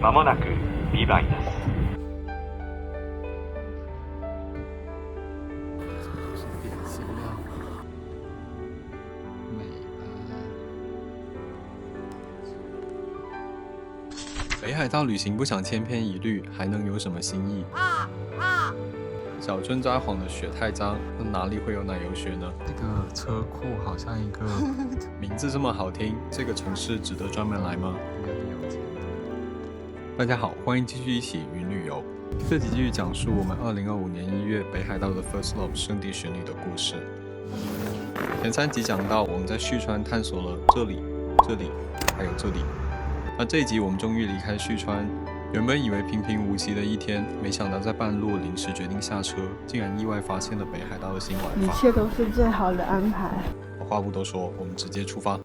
まもなくビバイです。点心料，美北海道旅行不想千篇一律，还能有什么新意？小樽札幌的雪太脏，那哪里会有奶油雪呢？这个车库好像一个名字这么好听，这个城市值得专门来吗？没有钱。大家好，欢迎继续一起云旅游。这集继续讲述我们2025年1月北海道的 First Love 圣地巡礼的故事。前3集讲到我们在旭川探索了这里、还有这里。那这一集我们终于离开旭川。原本以为平平无奇的一天，没想到在半路临时决定下车，竟然意外发现了北海道的新玩法。一切都是最好的安排。话不多说，我们直接出发。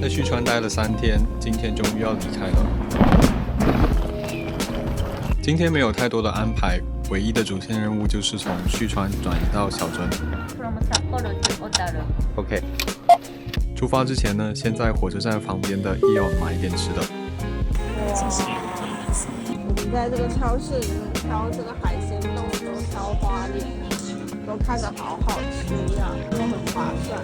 在旭川待了3天，今天终于要离开了。今天没有太多的安排。唯一的主线任务就是从旭川转移到小樽。OK。出发之前呢，先在火车站旁边的AEON买一点吃的。谢谢。我们在这个超市里面挑这个海鲜冻都挑花莲，都看着好好吃呀，又很划算。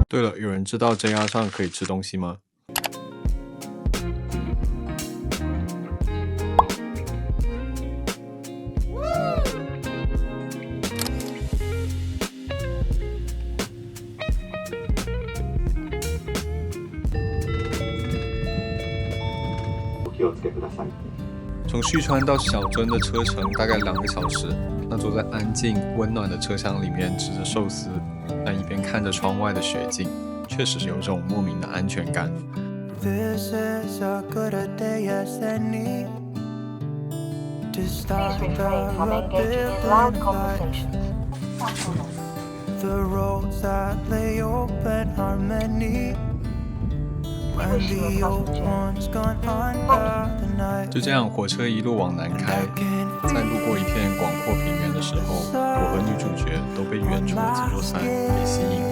对了，有人知道 JR 上可以吃东西吗？从旭川到小樽的车程大概2个小时。那坐在安静温暖的车厢里面吃着寿司，那一边看着窗外的雪景，确实是有种莫名的安全感。This is a good day as any to start the rebuilding life. The roads that lay open are many. When the old one's gone under the night. 就这样，火车一路往南开，在路过一片广阔平原的时候，我和女主角都被远处的这座山给吸引了。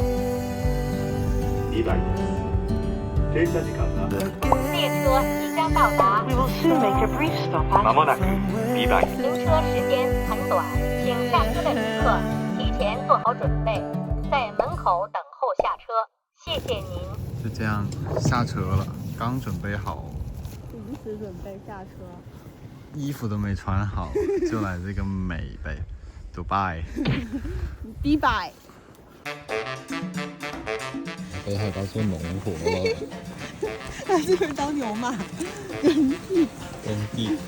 ビバイです。停車時間は列车即将到达。We will soon make a brief stop ま at もなくビバイ。行车时间很短，请下车的旅客提前做好准备，在门口等候下车。谢谢您。就这样下车了，刚准备好，临时准备下车，衣服都没穿好，就来这个美北Dubai。迪拜。北海道做农活了，还是会当牛马，耕地、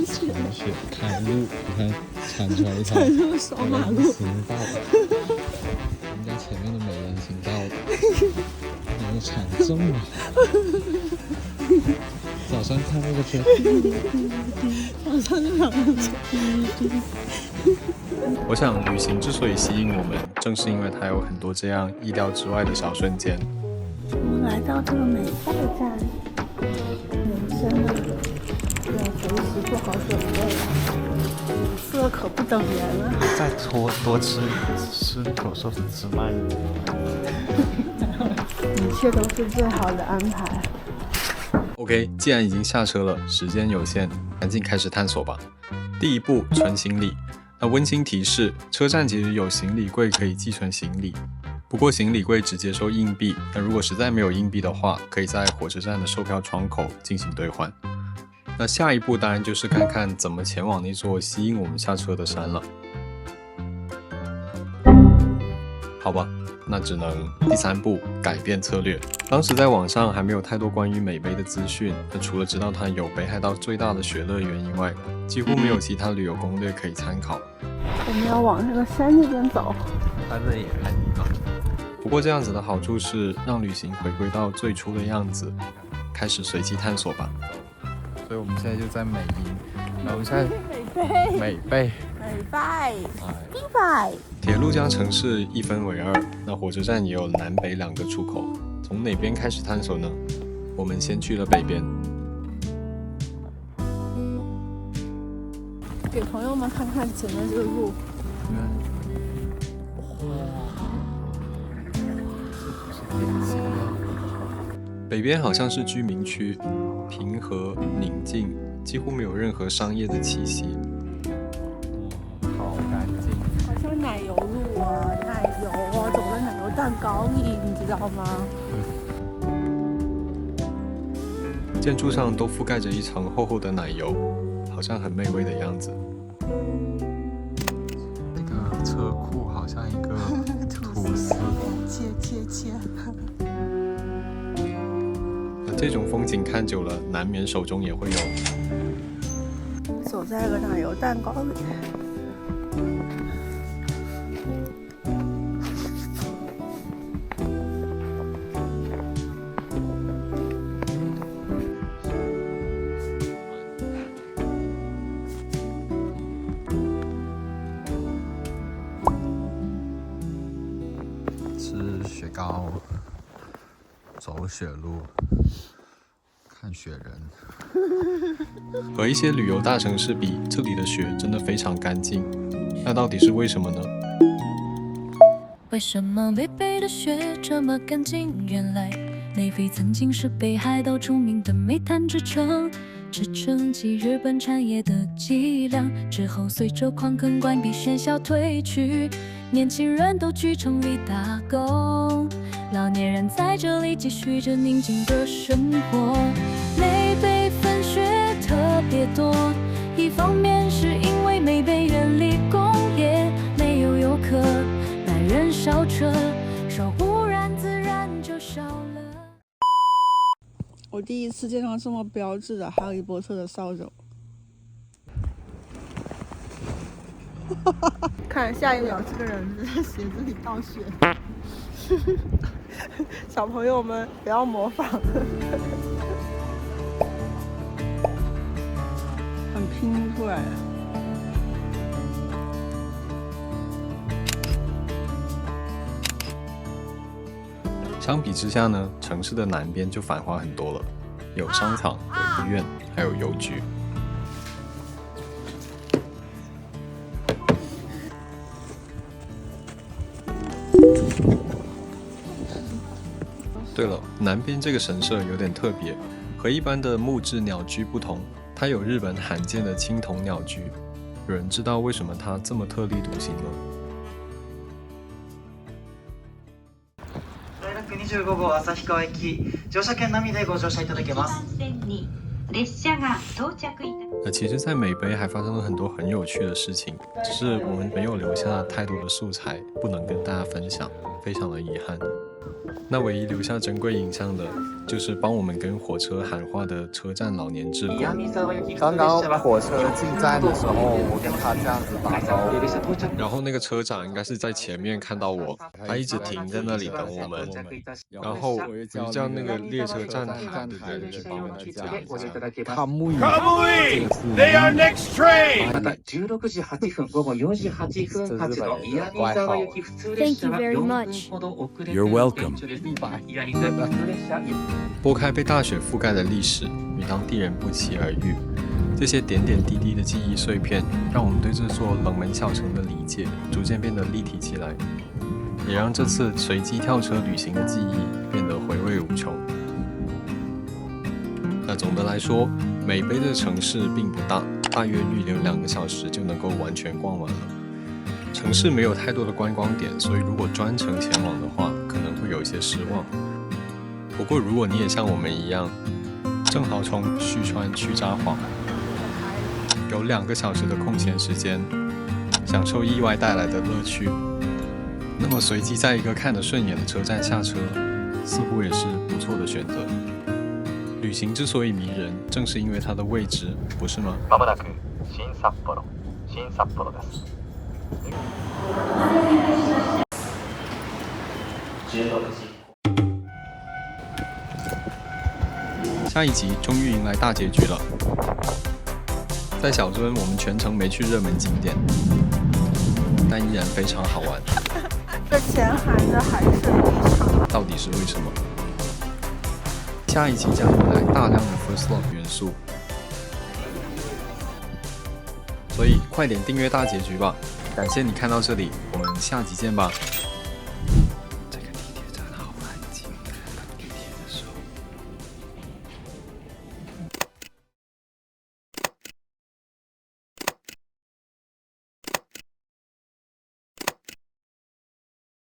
铲雪、开路，你看铲出来一条双马路行道，我们家前面的美人行道，然后铲中了。早上看那个车，早上就想上车。我想旅行之所以吸引我们，正是因为它有很多这样意料之外的小瞬间。我们来到这个美拜站，人生呢要随时做好准备了，这可不等人了。再多吃口寿司之外，一切都是最好的安排。OK， 既然已经下车了，时间有限，赶紧开始探索吧。第一步，存行李。那温馨提示，车站其实有行李柜可以寄存行李，不过行李柜只接收硬币，那如果实在没有硬币的话，可以在火车站的售票窗口进行兑换。那下一步当然就是看看怎么前往那座吸引我们下车的山了。好吧，那只能第3步改变策略。当时在网上还没有太多关于美北的资讯，那除了知道它有北海道最大的雪乐园以外，几乎没有其他旅游攻略可以参考。我们要往这个山那边走。它这也很高。不过这样子的好处是让旅行回归到最初的样子，开始随机探索吧。所以我们现在就在美林，然后我们现在美贝。迪拜。铁路将城市一分为2，那火车站也有南北2个出口。从哪边开始探索呢？我们先去了北边。给朋友们看看前面这个路。北边好像是居民区，平和宁静，几乎没有任何商业的气息。好干净。好像奶油路啊，奶油啊，走在奶油蛋糕里，你知道吗？建筑上都覆盖着一层厚厚的奶油，好像很美味的样子。那个车库好像一个吐司，切。这种风景看久了，难免手中也会有。走在个奶油蛋糕里。吃雪糕，走雪路，看雪人。和一些旅游大城市比，这里的雪真的非常干净。那到底是为什么呢？为什么北北的雪这么干净？原来内非曾经是北海道著名的煤炭之城，支撑起日本产业的脊梁。之后随着矿坑关闭，喧嚣退去，年轻人都去城里打工，老年人在这里继续着宁静的生活。内北粉雪特别多，一方面是因为内北远离工业，没有游客，来人少车，受污染自然就少了。我第一次见到这么标志的哈利波特的扫帚。看下一秒，这个人在鞋子里倒血。小朋友们不要模仿。很拼出来的。相比之下呢，城市的南边就繁华很多了，有商场、有医院，还有邮局。对了，南边这个神社有点特别，和一般的木质鸟居不同，它有日本罕见的青铜鸟居。有人知道为什么它这么特立独行吗？大学25号旭川駅乗車券のみでご乗車いただけます。列車が到着いた。其实，在美北还发生了很多很有趣的事情，只是我们没有留下太多的素材，不能跟大家分享，非常的遗憾。那唯一留下珍贵影像的，就是帮我们跟火车喊话的车站老年志工。刚刚火车进站的时候，我跟他这样子打招呼，然后那个车长应该是在前面看到我，他一直停在那里等我们，然后我就叫那个列车站台的人去帮我们去讲一下。卡木伊 They are next train! 16時8分、午後4時8分発の岩見沢行き普通列車は4分ほど遅れて You're welcome. 岩見沢普通列車拨开被大雪覆盖的历史，与当地人不期而遇。这些点点滴滴的记忆碎片，让我们对这座冷门小城的理解逐渐变得立体起来，也让这次随机跳车旅行的记忆变得回味无穷。那总的来说，美北的城市并不大，大约预留2个小时就能够完全逛完了。城市没有太多的观光点，所以如果专程前往的话，可能会有一些失望。不过如果你也像我们一样，正好从旭川去札幌，有2个小时的空闲时间，享受意外带来的乐趣，那么随机在一个看得顺眼的车站下车，似乎也是不错的选择。旅行之所以迷人，正是因为它的位置，不是吗？まもなく新札幌です。下一集终于迎来大结局了。在小樽，我们全程没去热门景点，但依然非常好玩。这前含的海水浴场到底是为什么？下一集将迎来大量的 First Love 元素。所以快点订阅大结局吧！感谢你看到这里，我们下集见吧。